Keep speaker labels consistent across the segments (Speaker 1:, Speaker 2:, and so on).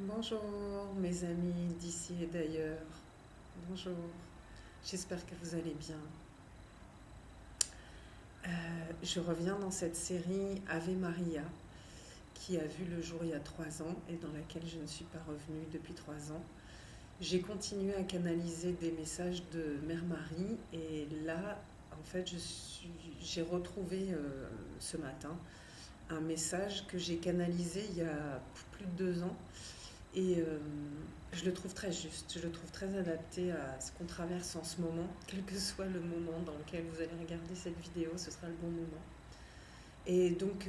Speaker 1: Bonjour mes amis d'ici et d'ailleurs. Bonjour, j'espère que vous allez bien. Je reviens dans cette série Ave Maria qui a vu le jour il y a 3 ans et dans laquelle je ne suis pas revenue depuis 3 ans. J'ai continué à canaliser des messages de Mère Marie et là, en fait, j'ai retrouvé ce matin un message que j'ai canalisé il y a plus de 2 ans. Et je le trouve très juste, je le trouve très adapté à ce qu'on traverse en ce moment, quel que soit le moment dans lequel vous allez regarder cette vidéo, ce sera le bon moment. Et donc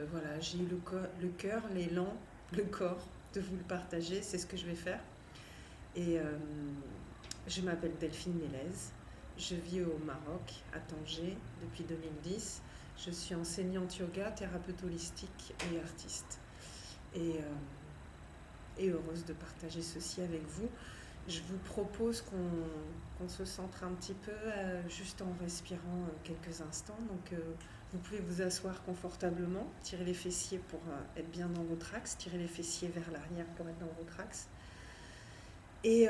Speaker 1: voilà, j'ai eu le cœur, l'élan, le corps de vous le partager, c'est ce que je vais faire. Et je m'appelle Delphine Mélez, je vis au Maroc, à Tanger, depuis 2010. Je suis enseignante yoga, thérapeute holistique et artiste. Et heureuse de partager ceci avec vous. Je vous propose qu'on se centre un petit peu juste en respirant quelques instants. Donc vous pouvez vous asseoir confortablement, tirer les fessiers pour être bien dans votre axe, tirer les fessiers vers l'arrière pour être dans votre axe. Et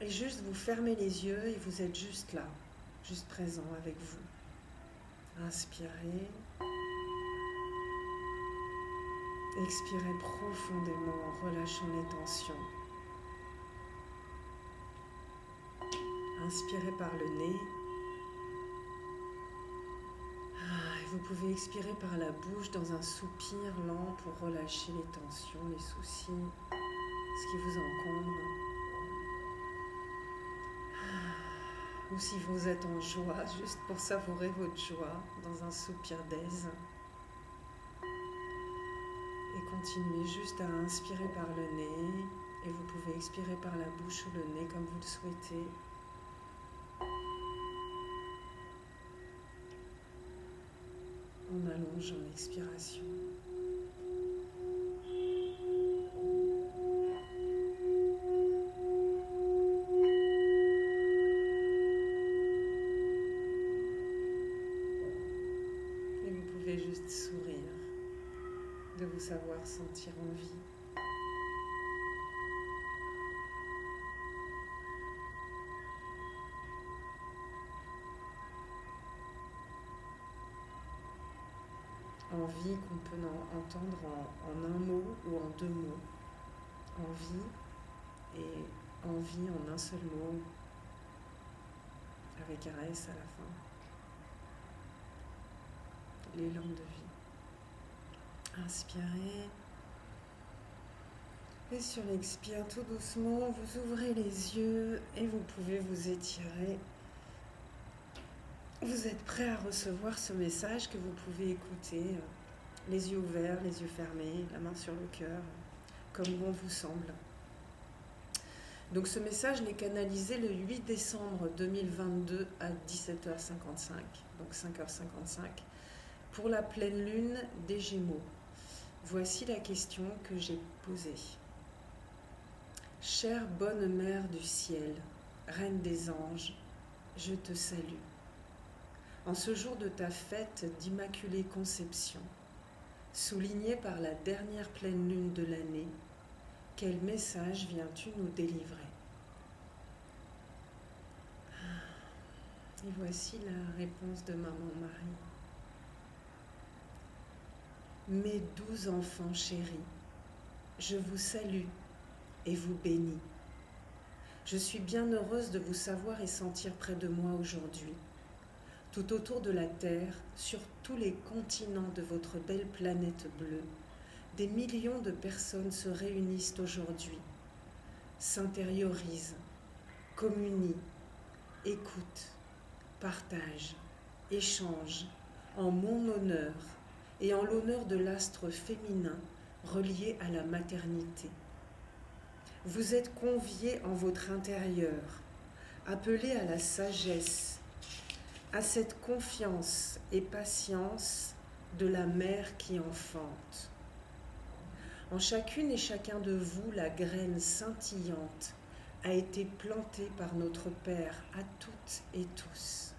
Speaker 1: juste vous fermez les yeux et vous êtes juste là, juste présent avec vous. Inspirez. Expirez profondément en relâchant les tensions. Inspirez par le nez. Et vous pouvez expirer par la bouche dans un soupir lent pour relâcher les tensions, les soucis, ce qui vous encombre. Ou si vous êtes en joie, juste pour savourer votre joie dans un soupir d'aise. Et continuez juste à inspirer par le nez. Et vous pouvez expirer par la bouche ou le nez comme vous le souhaitez. En allongeant l'expiration. Et vous pouvez juste sourire, de vous savoir sentir en vie. Envie qu'on peut entendre en un mot ou en deux mots. Envie et envie en un seul mot, avec un S à la fin. L'élan de vie. Inspirez. Et sur l'expire, tout doucement, vous ouvrez les yeux et vous pouvez vous étirer. Vous êtes prêt à recevoir ce message que vous pouvez écouter, les yeux ouverts, les yeux fermés, la main sur le cœur, comme bon vous semble. Donc ce message, je l'ai canalisé le 8 décembre 2022 à 17h55, donc 5h55, pour la pleine lune des Gémeaux. Voici la question que j'ai posée. Chère bonne mère du ciel, reine des anges, je te salue. En ce jour de ta fête d'Immaculée Conception, soulignée par la dernière pleine lune de l'année, quel message viens-tu nous délivrer? Et voici la réponse de Maman Marie. Mes 12 enfants chéris, je vous salue et vous bénis. Je suis bien heureuse de vous savoir et sentir près de moi aujourd'hui. Tout autour de la Terre, sur tous les continents de votre belle planète bleue, des millions de personnes se réunissent aujourd'hui, s'intériorisent, communient, écoutent, partagent, échangent en mon honneur et en l'honneur de l'astre féminin relié à la maternité. Vous êtes conviés en votre intérieur, appelés à la sagesse, à cette confiance et patience de la mère qui enfante. En chacune et chacun de vous, la graine scintillante a été plantée par notre Père à toutes et tous.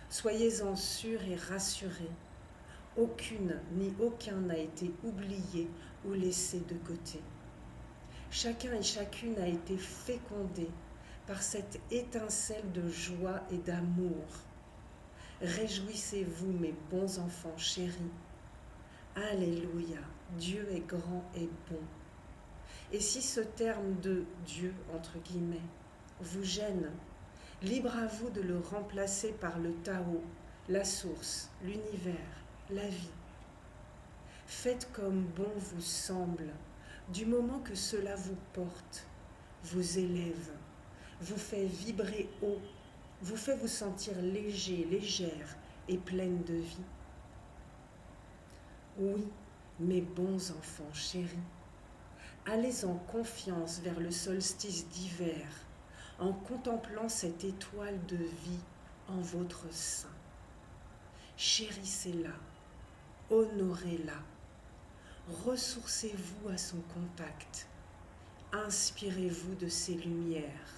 Speaker 1: Soyez-en sûrs et rassurés, aucune ni aucun n'a été oublié ou laissé de côté. Chacun et chacune a été fécondé par cette étincelle de joie et d'amour. Réjouissez-vous, mes bons enfants chéris. Alléluia, Dieu est grand et bon. Et si ce terme de Dieu, entre guillemets, vous gêne, libre à vous de le remplacer par le Tao, la source, l'univers, la vie. Faites comme bon vous semble, du moment que cela vous porte, vous élève, vous fait vibrer haut, vous fait vous sentir léger, légère et pleine de vie. Oui, mes bons enfants chéris, allez en confiance vers le solstice d'hiver, en contemplant cette étoile de vie en votre sein. Chérissez-la, honorez-la, ressourcez-vous à son contact, inspirez-vous de ses lumières.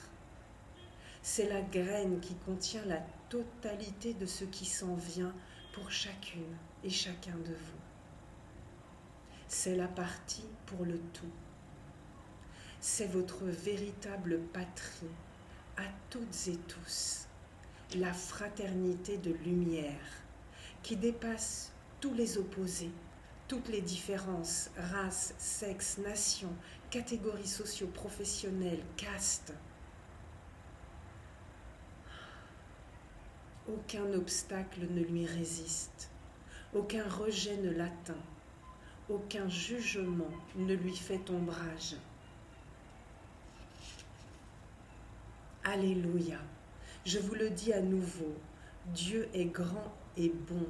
Speaker 1: C'est la graine qui contient la totalité de ce qui s'en vient pour chacune et chacun de vous. C'est la partie pour le tout. C'est votre véritable patrie, à toutes et tous, la fraternité de lumière qui dépasse tous les opposés, toutes les différences, races, sexes, nations, catégories socio-professionnelles, castes. Aucun obstacle ne lui résiste, aucun rejet ne l'atteint, aucun jugement ne lui fait ombrage. Alléluia, je vous le dis à nouveau, Dieu est grand et bon,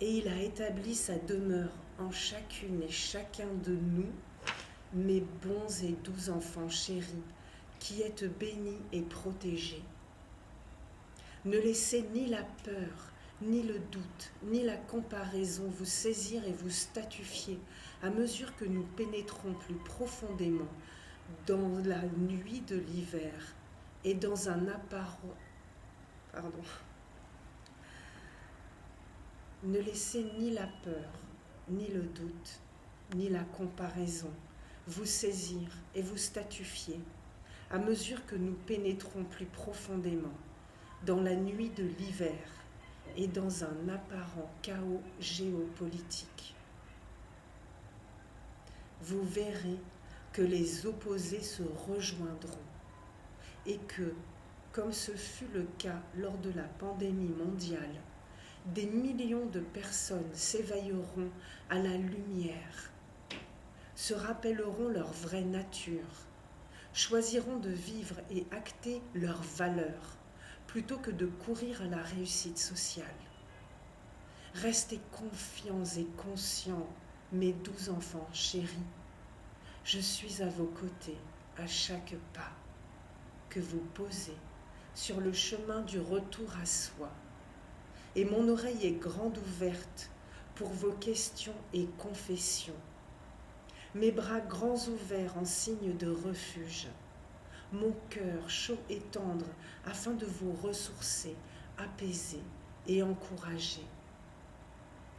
Speaker 1: et il a établi sa demeure en chacune et chacun de nous, mes bons et doux enfants chéris, qui êtes bénis et protégés. Ne laissez ni la peur, ni le doute, ni la comparaison vous saisir et vous statufier à mesure que nous pénétrons plus profondément dans la nuit de l'hiver et dans un apparent... Ne laissez ni la peur, ni le doute, ni la comparaison vous saisir et vous statufier à mesure que nous pénétrons plus profondément dans la nuit de l'hiver et dans un apparent chaos géopolitique. Vous verrez que les opposés se rejoindront et que, comme ce fut le cas lors de la pandémie mondiale, des millions de personnes s'éveilleront à la lumière, se rappelleront leur vraie nature, choisiront de vivre et acter leurs valeurs, plutôt que de courir à la réussite sociale. Restez confiants et conscients, mes doux enfants chéris. Je suis à vos côtés à chaque pas que vous posez sur le chemin du retour à soi. Et mon oreille est grande ouverte pour vos questions et confessions. Mes bras grands ouverts en signe de refuge. Mon cœur chaud et tendre afin de vous ressourcer, apaiser et encourager.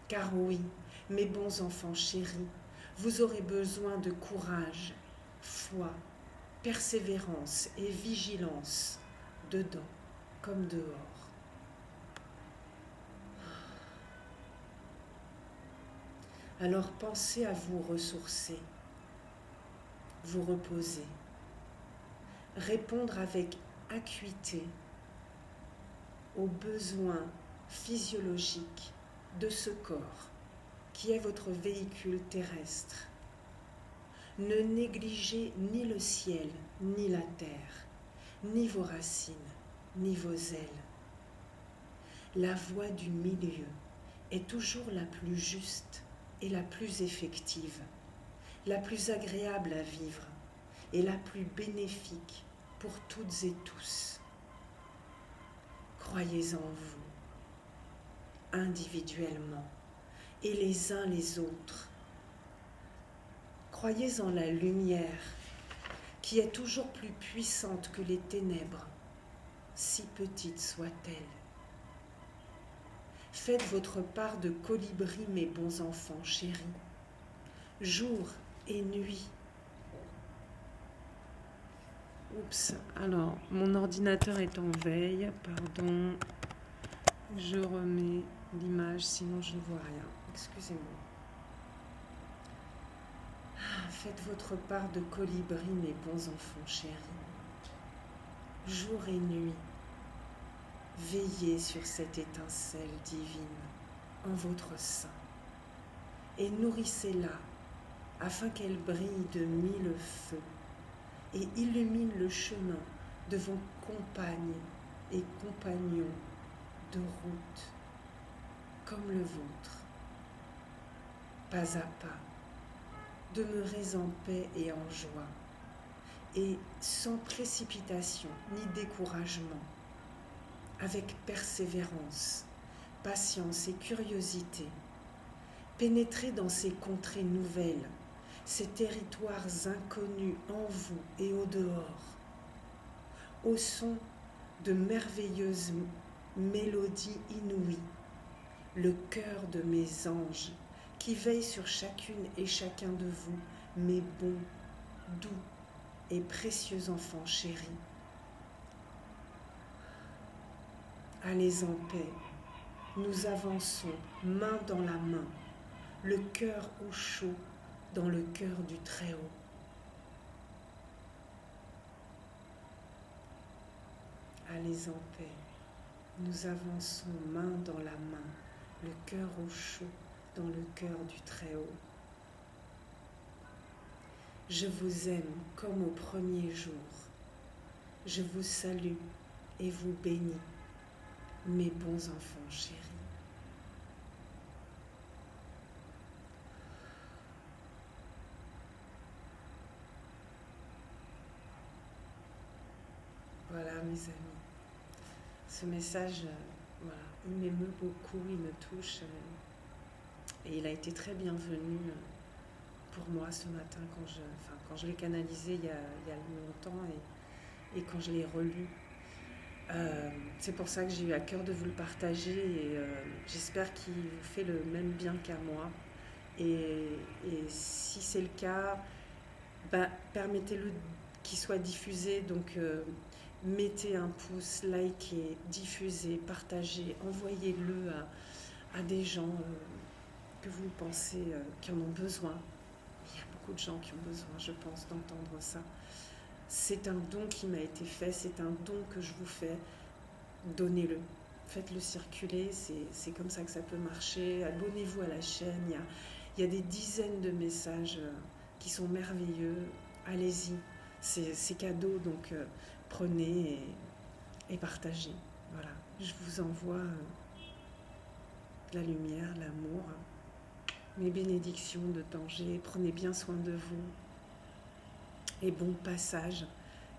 Speaker 1: Car oui, mes bons enfants chéris, vous aurez besoin de courage, foi, persévérance et vigilance, dedans comme dehors. Alors pensez à vous ressourcer, vous reposer, répondre avec acuité aux besoins physiologiques de ce corps qui est votre véhicule terrestre. Ne négligez ni le ciel, ni la terre, ni vos racines, ni vos ailes. La voie du milieu est toujours la plus juste et la plus effective, la plus agréable à vivre et la plus bénéfique pour toutes et tous. Croyez en vous, individuellement et les uns les autres. Croyez en la lumière qui est toujours plus puissante que les ténèbres, si petites soient-elles. Faites votre part de colibri, mes bons enfants chéris, jour et nuit. Oups, alors mon ordinateur est en veille, pardon, je remets l'image, sinon je ne vois rien, excusez-moi. Faites votre part de colibri, mes bons enfants chéris. Jour et nuit, veillez sur cette étincelle divine en votre sein et nourrissez-la afin qu'elle brille de mille feux et illumine le chemin de vos compagnes et compagnons de route comme le vôtre. Pas à pas, demeurez en paix et en joie, et sans précipitation ni découragement, avec persévérance, patience et curiosité, pénétrez dans ces contrées nouvelles, ces territoires inconnus en vous et au dehors, au son de merveilleuses mélodies inouïes, le cœur de mes anges qui veillent sur chacune et chacun de vous, mes bons, doux et précieux enfants chéris. Allez en paix, nous avançons main dans la main, le cœur au chaud dans le cœur du Très-Haut. Allez en paix, nous avançons main dans la main, le cœur au chaud dans le cœur du Très-Haut. Je vous aime comme au premier jour. Je vous salue et vous bénis, mes bons enfants chéris. Voilà mes amis, ce message, voilà, il m'émeut beaucoup, il me touche et il a été très bienvenu pour moi ce matin quand je l'ai canalisé il y a longtemps et quand je l'ai relu. C'est pour ça que j'ai eu à cœur de vous le partager et j'espère qu'il vous fait le même bien qu'à moi. Et si c'est le cas, permettez-le qu'il soit diffusé. Donc mettez un pouce, likez, diffusez, partagez, envoyez-le à des gens que vous pensez qui en ont besoin. Il y a beaucoup de gens qui ont besoin, je pense, d'entendre ça. C'est un don qui m'a été fait, c'est un don que je vous fais. Donnez-le, faites-le circuler, c'est comme ça que ça peut marcher. Abonnez-vous à la chaîne, il y a des dizaines de messages qui sont merveilleux. Allez-y, c'est cadeau, donc prenez et partagez. Voilà, je vous envoie la lumière, l'amour, mes bénédictions de danger. Prenez bien soin de vous et bon passage,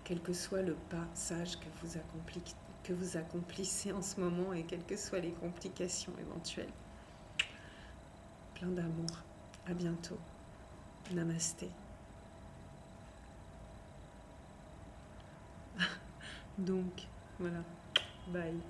Speaker 1: quel que soit le passage que vous accomplissez en ce moment et quelles que soient les complications éventuelles. Plein d'amour. À bientôt. Namasté. Donc, voilà. Bye.